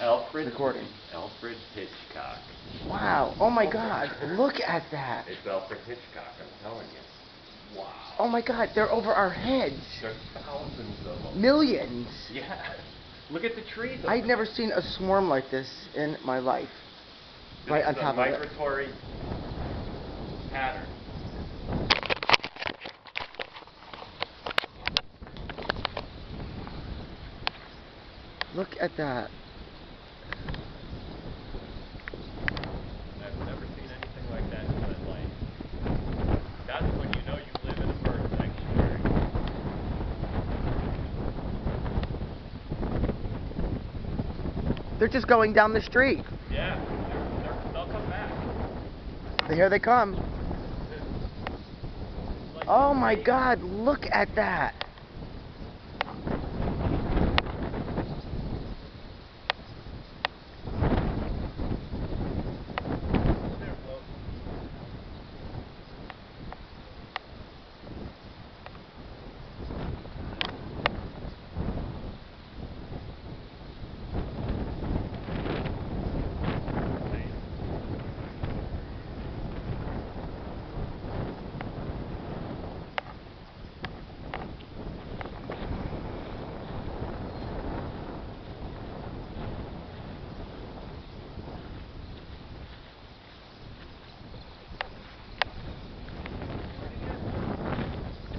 Recording. Alfred Hitchcock. Wow. Oh my God. Look at that. It's Alfred Hitchcock, I'm telling you. Wow. Oh my God. They're over our heads. There's thousands of them. Millions. Yeah. Look at the trees. I've never seen a swarm like this in my life. Right on top of it. Migratory pattern. Look at that. I've never seen anything like that in my life. That's when you know you live in a bird sanctuary. They're just going down the street. Yeah, they'll come back. Here they come. Like Oh my God, look at that.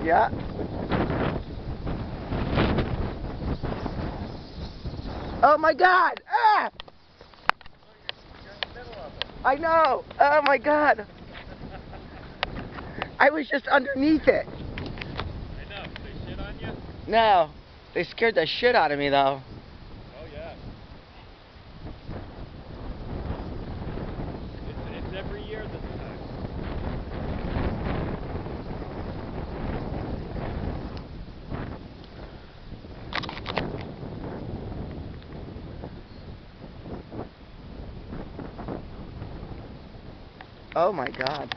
Yeah. Oh my God! Ah! I know! Oh my God! I was just underneath it. I know. They shit on you? No. They scared the shit out of me though. Oh yeah. It's every year this time. Oh my God.